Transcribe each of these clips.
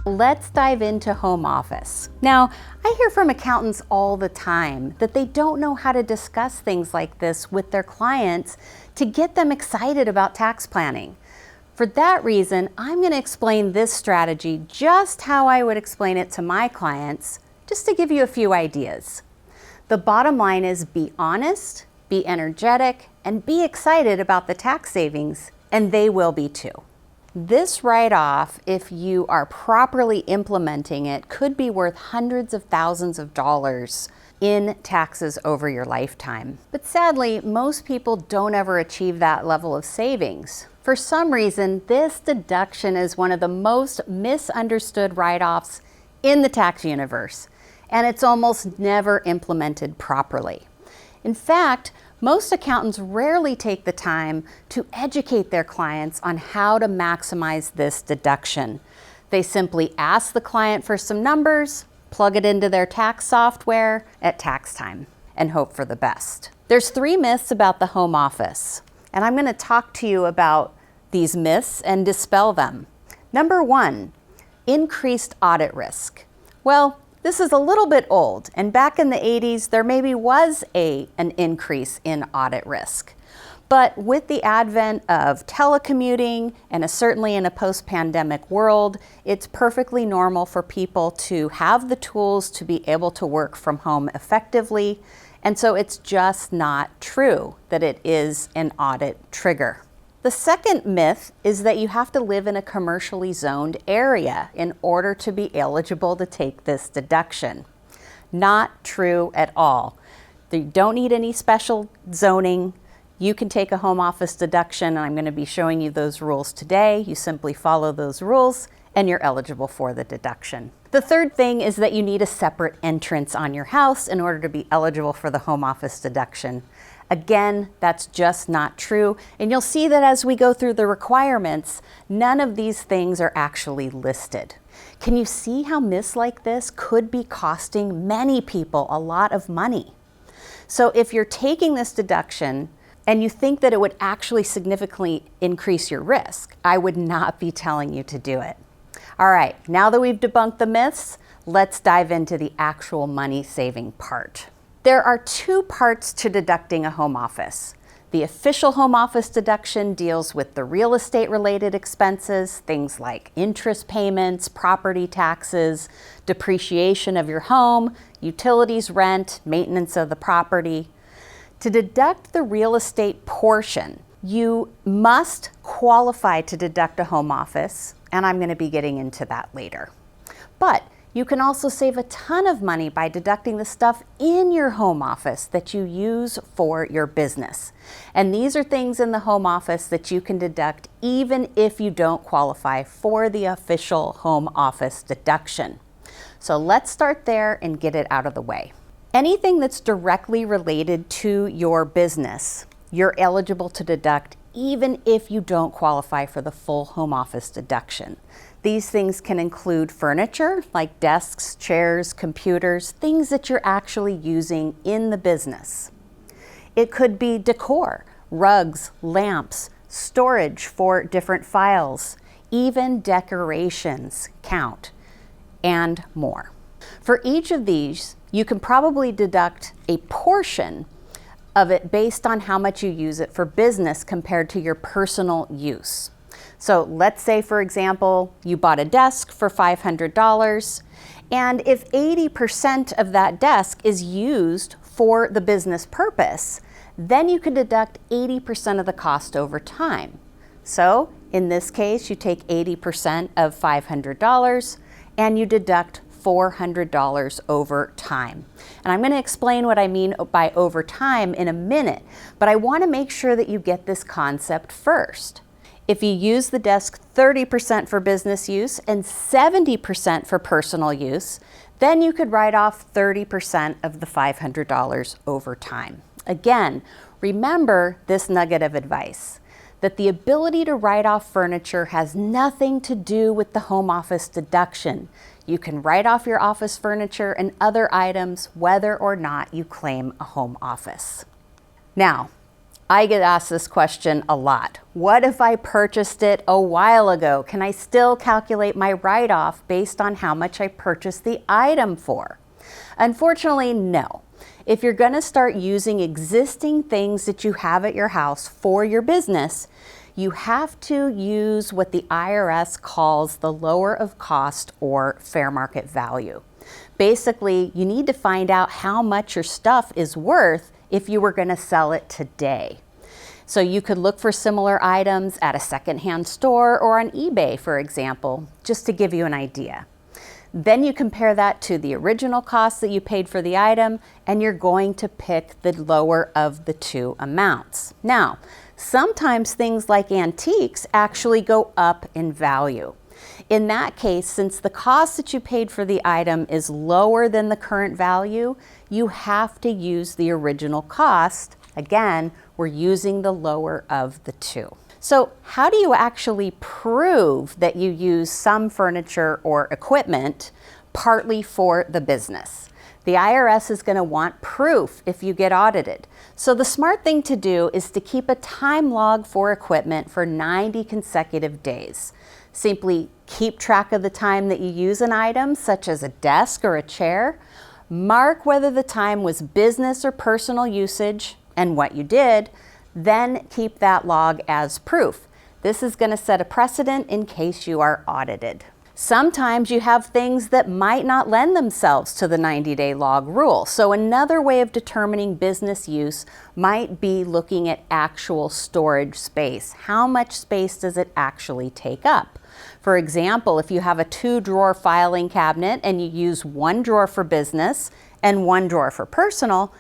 Let's dive into home office. Now, I hear from accountants all the time that they don't know how to discuss things like this with their clients to get them excited about tax planning. For that reason, I'm going to explain this strategy just how I would explain it to my clients, just to give you a few ideas. The bottom line is be honest, be energetic, and be excited about the tax savings, and they will be too. This write-off, if you are properly implementing it, could be worth hundreds of thousands of dollars in taxes over your lifetime. But sadly, most people don't ever achieve that level of savings. For some reason, this deduction is one of the most misunderstood write-offs in the tax universe, and it's almost never implemented properly. In fact, most accountants rarely take the time to educate their clients on how to maximize this deduction. They simply ask the client for some numbers, plug it into their tax software at tax time, and hope for the best. There's 3 myths about the home office, and I'm going to talk to you about these myths and dispel them. Number 1, increased audit risk. Well, this is a little bit old, and back in the 80s, there maybe was an increase in audit risk. But with the advent of telecommuting, and certainly in a post-pandemic world, it's perfectly normal for people to have the tools to be able to work from home effectively, and so it's just not true that it is an audit trigger. The second myth is that you have to live in a commercially zoned area in order to be eligible to take this deduction. Not true at all. You don't need any special zoning. You can take a home office deduction, and I'm going to be showing you those rules today. You simply follow those rules and you're eligible for the deduction. The third thing is that you need a separate entrance on your house in order to be eligible for the home office deduction. Again, that's just not true, and you'll see that as we go through the requirements, none of these things are actually listed. Can you see how myths like this could be costing many people a lot of money? So if you're taking this deduction and you think that it would actually significantly increase your risk, I would not be telling you to do it. All right, now that we've debunked the myths, let's dive into the actual money saving part. There are 2 parts to deducting a home office. The official home office deduction deals with the real estate related expenses, things like interest payments, property taxes, depreciation of your home, utilities, rent, maintenance of the property. To deduct the real estate portion, you must qualify to deduct a home office, and I'm going to be getting into that later. But you can also save a ton of money by deducting the stuff in your home office that you use for your business. And these are things in the home office that you can deduct even if you don't qualify for the official home office deduction. So let's start there and get it out of the way. Anything that's directly related to your business, you're eligible to deduct even if you don't qualify for the full home office deduction. These things can include furniture like desks, chairs, computers, things that you're actually using in the business. It could be decor, rugs, lamps, storage for different files, even decorations count, and more. For each of these, you can probably deduct a portion of it based on how much you use it for business compared to your personal use. So let's say, for example, you bought a desk for $500, and if 80% of that desk is used for the business purpose, then you can deduct 80% of the cost over time. So in this case, you take 80% of $500 and you deduct $400 over time. And I'm going to explain what I mean by over time in a minute, but I want to make sure that you get this concept first. If you use the desk 30% for business use and 70% for personal use, then you could write off 30% of the $500 over time. Again, remember this nugget of advice, that the ability to write off furniture has nothing to do with the home office deduction. You can write off your office furniture and other items whether or not you claim a home office. Now, I get asked this question a lot. What if I purchased it a while ago? Can I still calculate my write-off based on how much I purchased the item for? Unfortunately, no. If you're going to start using existing things that you have at your house for your business, you have to use what the IRS calls the lower of cost or fair market value. Basically, you need to find out how much your stuff is worth if you were going to sell it today. So you could look for similar items at a secondhand store or on eBay, for example, just to give you an idea. Then you compare that to the original cost that you paid for the item, and you're going to pick the lower of the two amounts. Now, sometimes things like antiques actually go up in value. In that case, since the cost that you paid for the item is lower than the current value, you have to use the original cost. Again, we're using the lower of the two. So how do you actually prove that you use some furniture or equipment partly for the business? The IRS is going to want proof if you get audited. So the smart thing to do is to keep a time log for equipment for 90 consecutive days. Simply keep track of the time that you use an item, such as a desk or a chair. Mark whether the time was business or personal usage and what you did. Then keep that log as proof. This is going to set a precedent in case you are audited. Sometimes you have things that might not lend themselves to the 90-day log rule. So another way of determining business use might be looking at actual storage space. How much space does it actually take up? For example, if you have a 2-drawer filing cabinet and you use 1 drawer for business and 1 drawer for personal,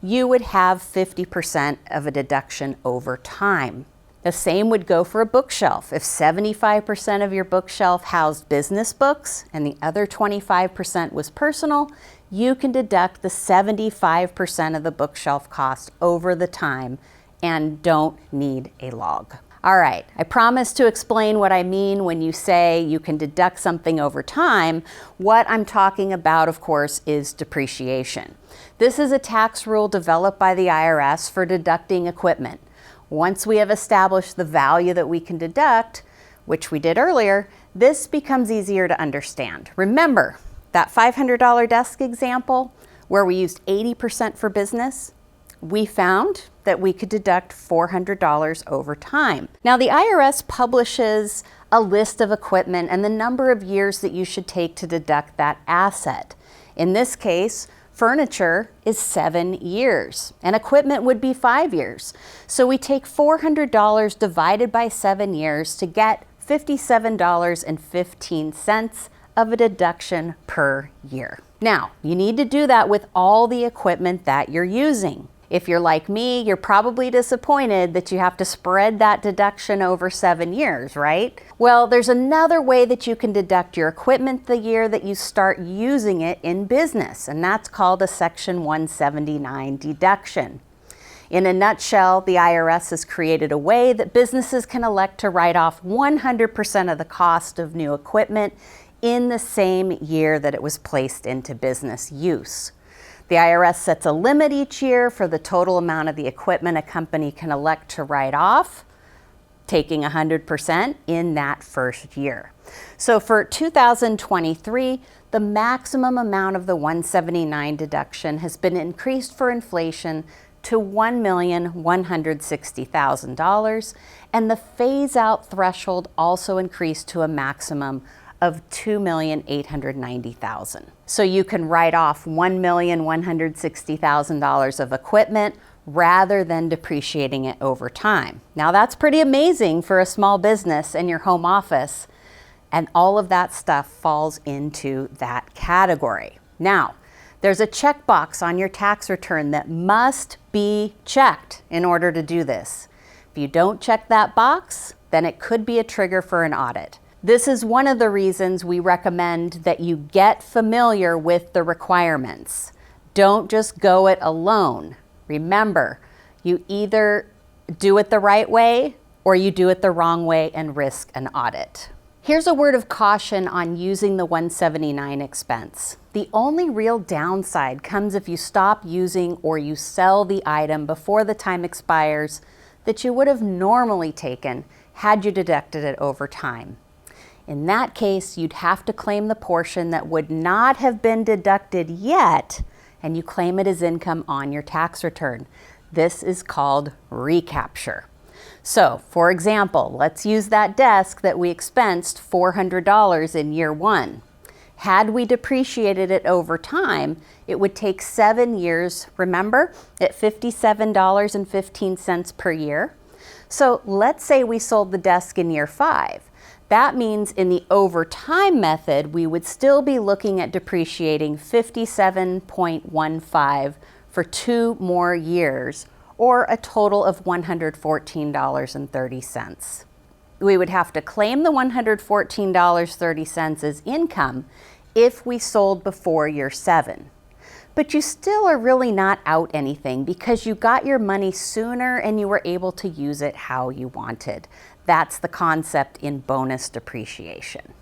you would have 50% of a deduction over time. The same would go for a bookshelf. If 75% of your bookshelf housed business books and the other 25% was personal, you can deduct the 75% of the bookshelf cost over the time and don't need a log. All right, I promise to explain what I mean when you say you can deduct something over time. What I'm talking about, of course, is depreciation. This is a tax rule developed by the IRS for deducting equipment. Once we have established the value that we can deduct, which we did earlier, this becomes easier to understand. Remember that $500 desk example where we used 80% for business? We found that we could deduct $400 over time. Now, the IRS publishes a list of equipment and the number of years that you should take to deduct that asset. In this case, furniture is 7 years and equipment would be 5 years. So we take $400 divided by 7 years to get $57.15 of a deduction per year. Now, you need to do that with all the equipment that you're using. If you're like me, you're probably disappointed that you have to spread that deduction over 7 years, right? Well, there's another way that you can deduct your equipment the year that you start using it in business, and that's called a Section 179 deduction. In a nutshell, the IRS has created a way that businesses can elect to write off 100% of the cost of new equipment in the same year that it was placed into business use. The IRS sets a limit each year for the total amount of the equipment a company can elect to write off, taking 100% in that first year. So for 2023, the maximum amount of the 179 deduction has been increased for inflation to $1,160,000, and the phase-out threshold also increased to a maximum of $2,890,000. So you can write off $1,160,000 of equipment rather than depreciating it over time. Now that's pretty amazing for a small business and your home office, and all of that stuff falls into that category. Now, there's a checkbox on your tax return that must be checked in order to do this. If you don't check that box, then it could be a trigger for an audit. This is one of the reasons we recommend that you get familiar with the requirements. Don't just go it alone. Remember, you either do it the right way or you do it the wrong way and risk an audit. Here's a word of caution on using the 179 expense. The only real downside comes if you stop using or you sell the item before the time expires that you would have normally taken had you deducted it over time. In that case, you'd have to claim the portion that would not have been deducted yet, and you claim it as income on your tax return. This is called recapture. So, for example, let's use that desk that we expensed $400 in year 1. Had we depreciated it over time, it would take 7 years, remember, at $57.15 per year. So let's say we sold the desk in year 5. That means in the over time method, we would still be looking at depreciating $57.15 for 2 more years, or a total of $114.30. We would have to claim the $114.30 as income if we sold before year 7. But you still are really not out anything because you got your money sooner and you were able to use it how you wanted. That's the concept in bonus depreciation.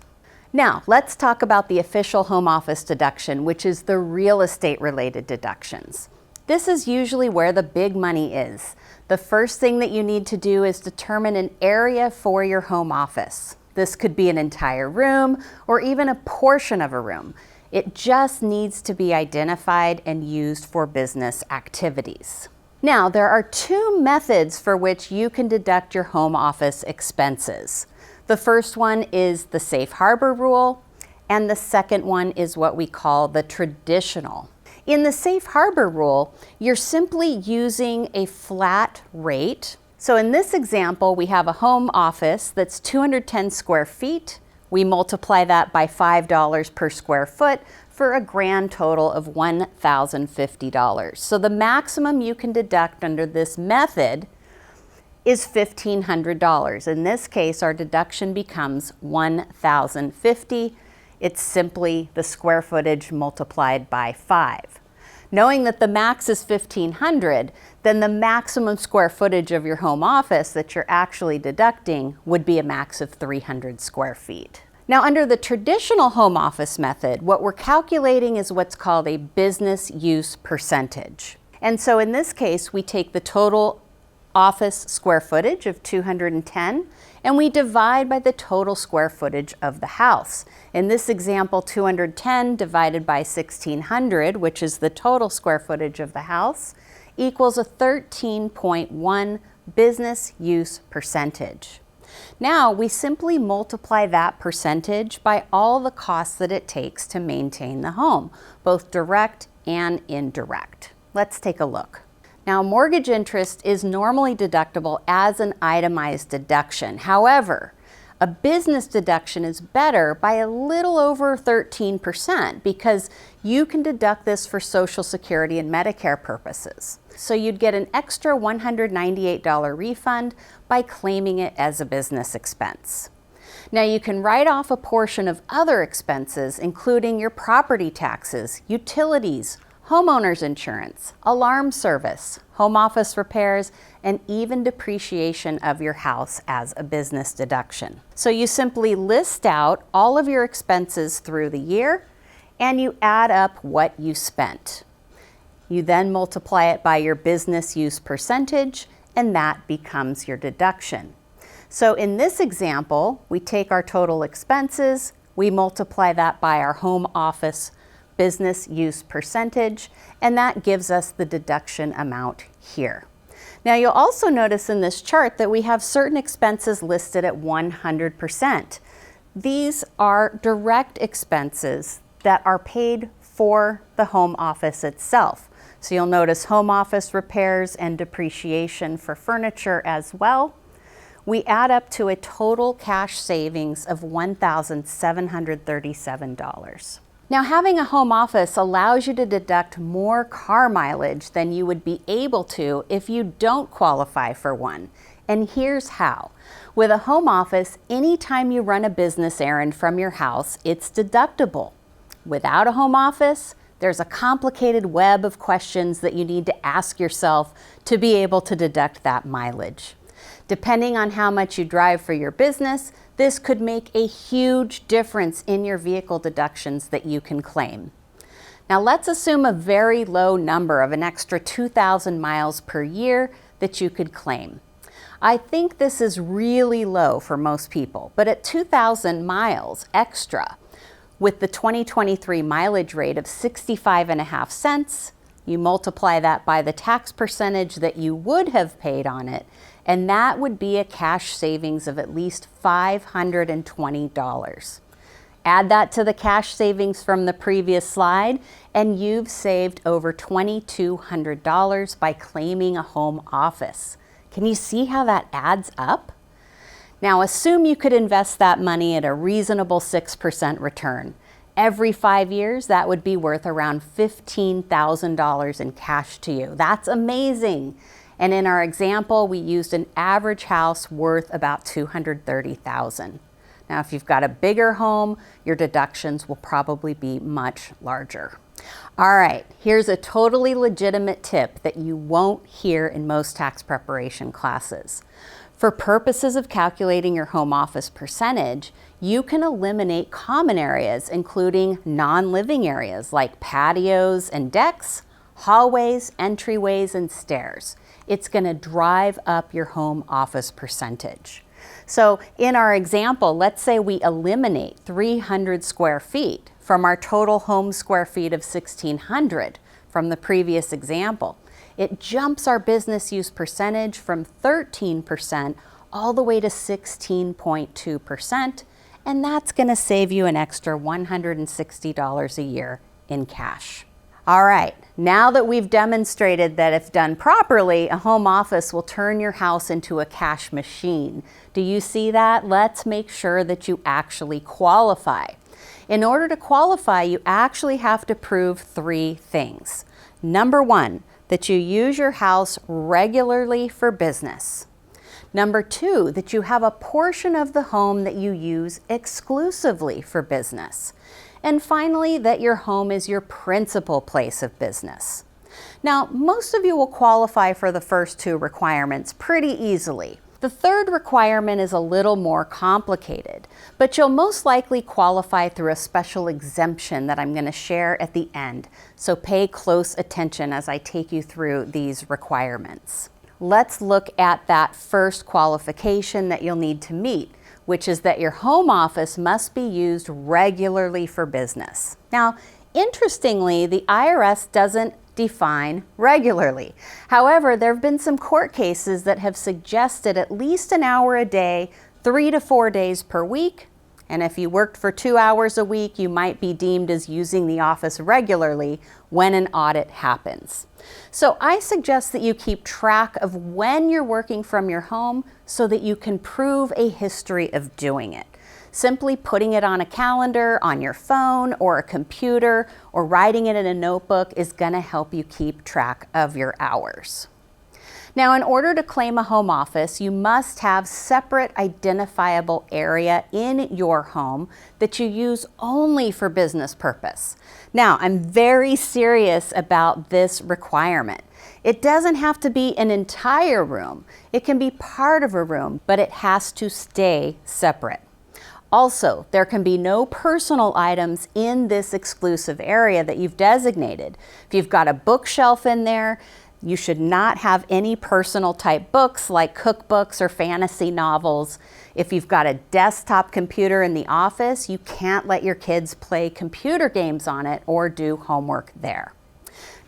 Now, let's talk about the official home office deduction, which is the real estate related deductions. This is usually where the big money is. The first thing that you need to do is determine an area for your home office. This could be an entire room or even a portion of a room. It just needs to be identified and used for business activities. Now, there are 2 methods for which you can deduct your home office expenses. The first one is the safe harbor rule, and the second one is what we call the traditional. In the safe harbor rule, you're simply using a flat rate. So in this example, we have a home office that's 210 square feet. We multiply that by $5 per square foot for a grand total of $1,050. So the maximum you can deduct under this method is $1,500. In this case, our deduction becomes $1,050. It's simply the square footage multiplied by 5. Knowing that the max is $1,500, then the maximum square footage of your home office that you're actually deducting would be a max of 300 square feet. Now, under the traditional home office method, what we're calculating is what's called a business use percentage. And so in this case, we take the total office square footage of 210 and we divide by the total square footage of the house. In this example, 210 divided by 1,600, which is the total square footage of the house, equals a 13.1 business use percentage. Now we simply multiply that percentage by all the costs that it takes to maintain the home, both direct and indirect. Let's take a look. Now, mortgage interest is normally deductible as an itemized deduction. However, a business deduction is better by a little over 13% because you can deduct this for Social Security and Medicare purposes. So you'd get an extra $198 refund by claiming it as a business expense. Now, you can write off a portion of other expenses, including your property taxes, utilities, homeowner's insurance, alarm service, home office repairs, and even depreciation of your house as a business deduction. So you simply list out all of your expenses through the year and you add up what you spent. You then multiply it by your business use percentage and that becomes your deduction. So in this example, we take our total expenses, we multiply that by our home office business use percentage, and that gives us the deduction amount here. Now you'll also notice in this chart that we have certain expenses listed at 100%. These are direct expenses that are paid for the home office itself. So you'll notice home office repairs and depreciation for furniture as well. We add up to a total cash savings of $1,737. Now, having a home office allows you to deduct more car mileage than you would be able to if you don't qualify for one. And here's how. With a home office, anytime you run a business errand from your house, it's deductible. Without a home office, there's a complicated web of questions that you need to ask yourself to be able to deduct that mileage. Depending on how much you drive for your business, this could make a huge difference in your vehicle deductions that you can claim. Now let's assume a very low number of an extra 2,000 miles per year that you could claim. I think this is really low for most people, but at 2,000 miles extra, with the 2023 mileage rate of 65.5 cents, you multiply that by the tax percentage that you would have paid on it, and that would be a cash savings of at least $520. Add that to the cash savings from the previous slide, and you've saved over $2,200 by claiming a home office. Can you see how that adds up? Now assume you could invest that money at a reasonable 6% return. Every 5 years, that would be worth around $15,000 in cash to you. That's amazing. And in our example, we used an average house worth about $230,000. Now, if you've got a bigger home, your deductions will probably be much larger. All right, here's a totally legitimate tip that you won't hear in most tax preparation classes. For purposes of calculating your home office percentage, you can eliminate common areas, including non-living areas like patios and decks, hallways, entryways, and stairs. It's going to drive up your home office percentage. So in our example, let's say we eliminate 300 square feet from our total home square feet of 1,600 from the previous example. It jumps our business use percentage from 13% all the way to 16.2%, and that's going to save you an extra $160 a year in cash. All right, now that we've demonstrated that if done properly, a home office will turn your house into a cash machine. Do you see that? Let's make sure that you actually qualify. In order to qualify, you actually have to prove 3 things. Number 1, that you use your house regularly for business. Number 2, that you have a portion of the home that you use exclusively for business. And finally, that your home is your principal place of business. Now, most of you will qualify for the first 2 requirements pretty easily. The third requirement is a little more complicated, but you'll most likely qualify through a special exemption that I'm going to share at the end. So pay close attention as I take you through these requirements. Let's look at that first qualification that you'll need to meet, which is that your home office must be used regularly for business. Now, interestingly, the IRS doesn't define regularly. However, there have been some court cases that have suggested at least an hour a day, 3 to 4 days per week. And if you worked for 2 hours a week, you might be deemed as using the office regularly when an audit happens. So I suggest that you keep track of when you're working from your home so that you can prove a history of doing it. Simply putting it on a calendar, on your phone, or a computer, or writing it in a notebook is going to help you keep track of your hours. Now, in order to claim a home office, you must have separate identifiable area in your home that you use only for business purpose. Now, I'm very serious about this requirement. It doesn't have to be an entire room. It can be part of a room, but it has to stay separate. Also, there can be no personal items in this exclusive area that you've designated. If you've got a bookshelf in there, you should not have any personal type books like cookbooks or fantasy novels. If you've got a desktop computer in the office, you can't let your kids play computer games on it or do homework there.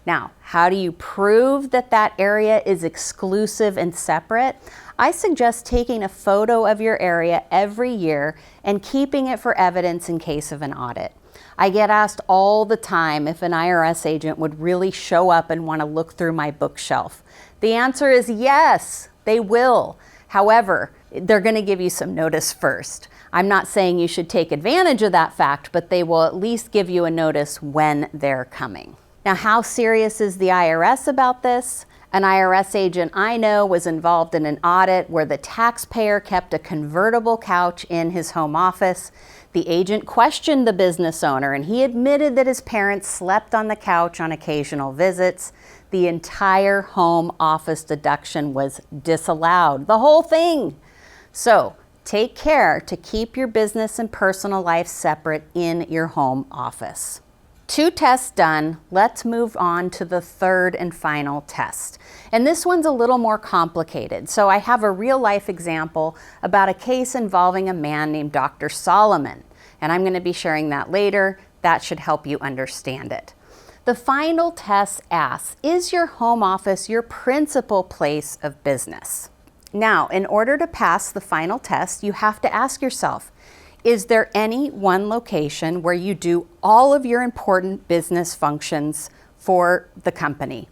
Now, how do you prove that that area is exclusive and separate? I suggest taking a photo of your area every year and keeping it for evidence in case of an audit. I get asked all the time if an IRS agent would really show up and want to look through my bookshelf. The answer is yes, they will. However, they're going to give you some notice first. I'm not saying you should take advantage of that fact, but they will at least give you a notice when they're coming. Now, how serious is the IRS about this? An IRS agent I know was involved in an audit where the taxpayer kept a convertible couch in his home office. The agent questioned the business owner and he admitted that his parents slept on the couch on occasional visits. the entire home office deduction was disallowed, the whole thing. So take care to keep your business and personal life separate in your home office. 2 tests done, let's move on to the third and final test. And this one's a little more complicated. So I have a real life example about a case involving a man named Dr. Solomon. And I'm going to be sharing that later. That should help you understand it. The final test asks, is your home office your principal place of business? Now, in order to pass the final test, you have to ask yourself, is there any one location where you do all of your important business functions for the company?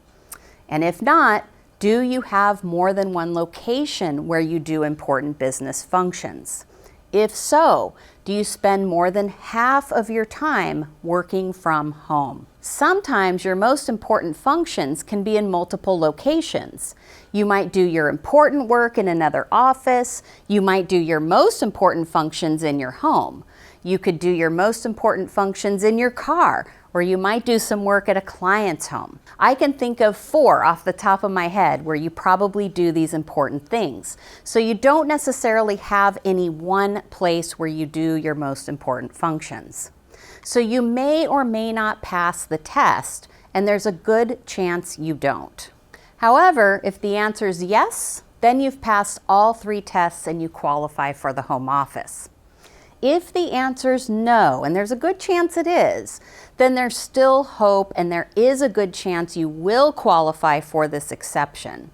And if not, do you have more than one location where you do important business functions? If so, do you spend more than half of your time working from home? Sometimes your most important functions can be in multiple locations. You might do your important work in another office. You might do your most important functions in your home. You could do your most important functions in your car, or you might do some work at a client's home. I can think of 4 off the top of my head where you probably do these important things. So you don't necessarily have any one place where you do your most important functions. So you may or may not pass the test, and there's a good chance you don't. However, if the answer is yes, then you've passed all 3 tests and you qualify for the home office. If the answer is no, and there's a good chance it is, then there's still hope and there is a good chance you will qualify for this exception.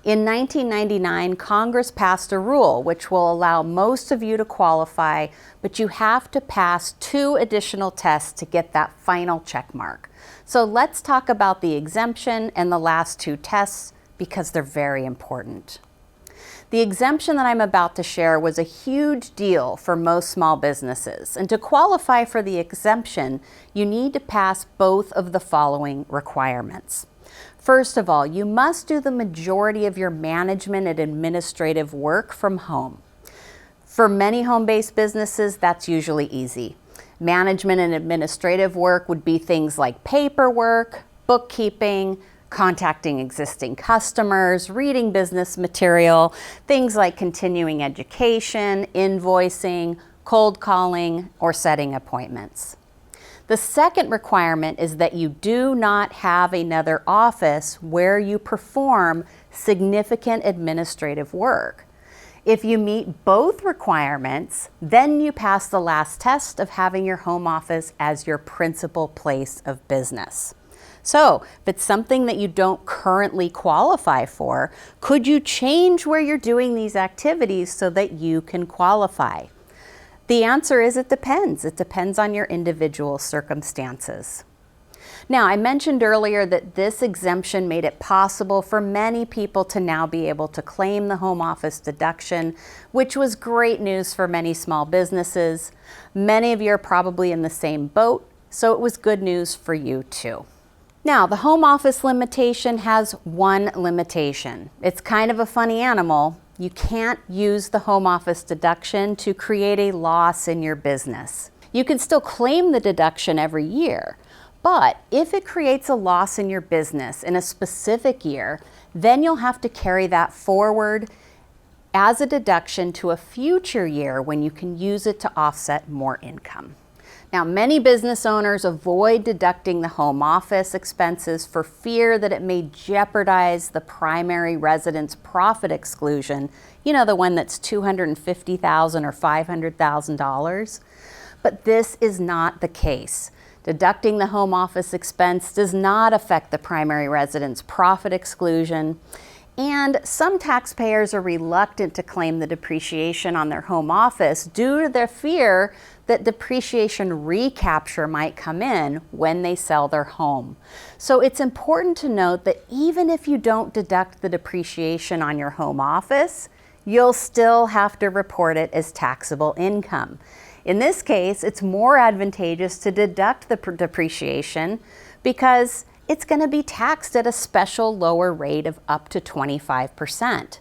In 1999, Congress passed a rule which will allow most of you to qualify, but you have to pass 2 additional tests to get that final check mark. So let's talk about the exemption and the last 2 tests because they're very important. The exemption that I'm about to share was a huge deal for most small businesses, and to qualify for the exemption, you need to pass both of the following requirements. First of all, you must do the majority of your management and administrative work from home. For many home-based businesses, that's usually easy. Management and administrative work would be things like paperwork, bookkeeping, contacting existing customers, reading business material, things like continuing education, invoicing, cold calling, or setting appointments. The second requirement is that you do not have another office where you perform significant administrative work. If you meet both requirements, then you pass the last test of having your home office as your principal place of business. So, if it's something that you don't currently qualify for, could you change where you're doing these activities so that you can qualify? The answer is it depends. It depends on your individual circumstances. Now, I mentioned earlier that this exemption made it possible for many people to now be able to claim the home office deduction, which was great news for many small businesses. Many of you are probably in the same boat, so it was good news for you too. Now, the home office limitation has one limitation. It's kind of a funny animal. You can't use the home office deduction to create a loss in your business. You can still claim the deduction every year, but if it creates a loss in your business in a specific year, then you'll have to carry that forward as a deduction to a future year when you can use it to offset more income. Now, many business owners avoid deducting the home office expenses for fear that it may jeopardize the primary residence profit exclusion, you know, the one that's $250,000 or $500,000. But this is not the case. Deducting the home office expense does not affect the primary residence profit exclusion. And some taxpayers are reluctant to claim the depreciation on their home office due to their fear that depreciation recapture might come in when they sell their home. So it's important to note that even if you don't deduct the depreciation on your home office, you'll still have to report it as taxable income. In this case, it's more advantageous to deduct the depreciation because it's going to be taxed at a special lower rate of up to 25%.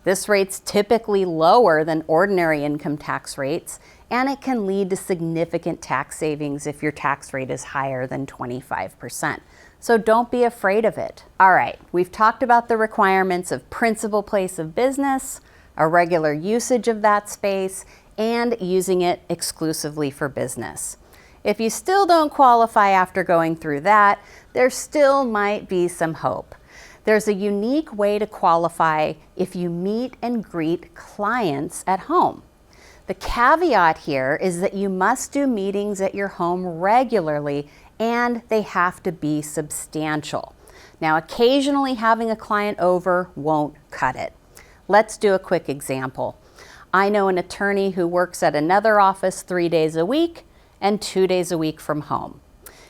This rate's typically lower than ordinary income tax rates, and it can lead to significant tax savings if your tax rate is higher than 25%. So don't be afraid of it. All right, we've talked about the requirements of principal place of business, a regular usage of that space, and using it exclusively for business. If you still don't qualify after going through that, there still might be some hope. There's a unique way to qualify if you meet and greet clients at home. The caveat here is that you must do meetings at your home regularly and they have to be substantial. Now, occasionally having a client over won't cut it. Let's do a quick example. I know an attorney who works at another office 3 days a week and 2 days a week from home.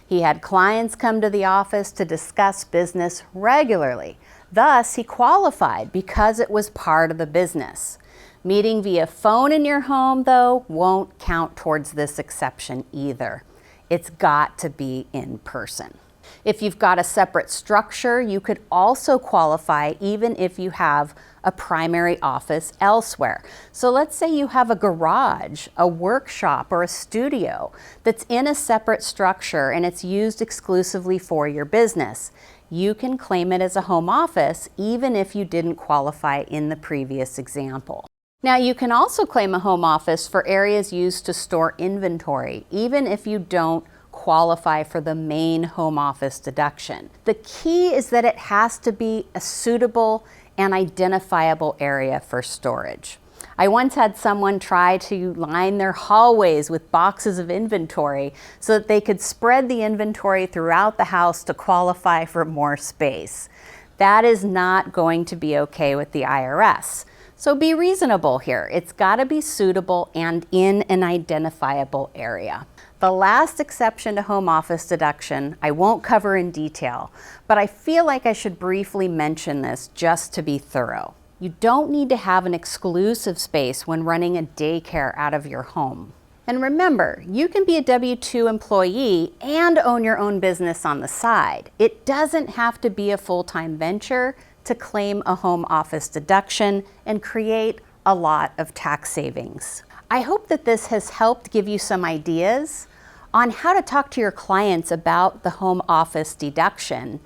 He had clients come to the office to discuss business regularly. Thus, he qualified because it was part of the business. Meeting via phone in your home, though, won't count towards this exception either. It's got to be in person. If you've got a separate structure, you could also qualify even if you have a primary office elsewhere. So let's say you have a garage, a workshop, or a studio that's in a separate structure and it's used exclusively for your business. You can claim it as a home office even if you didn't qualify in the previous example. Now, you can also claim a home office for areas used to store inventory, even if you don't qualify for the main home office deduction. The key is that it has to be a suitable and identifiable area for storage. I once had someone try to line their hallways with boxes of inventory so that they could spread the inventory throughout the house to qualify for more space. That is not going to be okay with the IRS. So be reasonable here. It's got to be suitable and in an identifiable area. The last exception to home office deduction I won't cover in detail, but I feel like I should briefly mention this just to be thorough. You don't need to have an exclusive space when running a daycare out of your home. And remember, you can be a W-2 employee and own your own business on the side. It doesn't have to be a full-time venture to claim a home office deduction and create a lot of tax savings. I hope that this has helped give you some ideas on how to talk to your clients about the home office deduction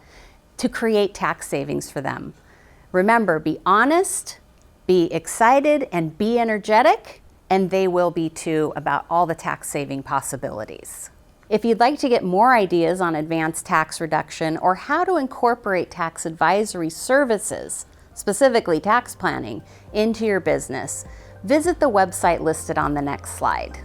to create tax savings for them. Remember, be honest, be excited, and be energetic, and they will be too about all the tax saving possibilities. If you'd like to get more ideas on advanced tax reduction or how to incorporate tax advisory services, specifically tax planning, into your business, visit the website listed on the next slide.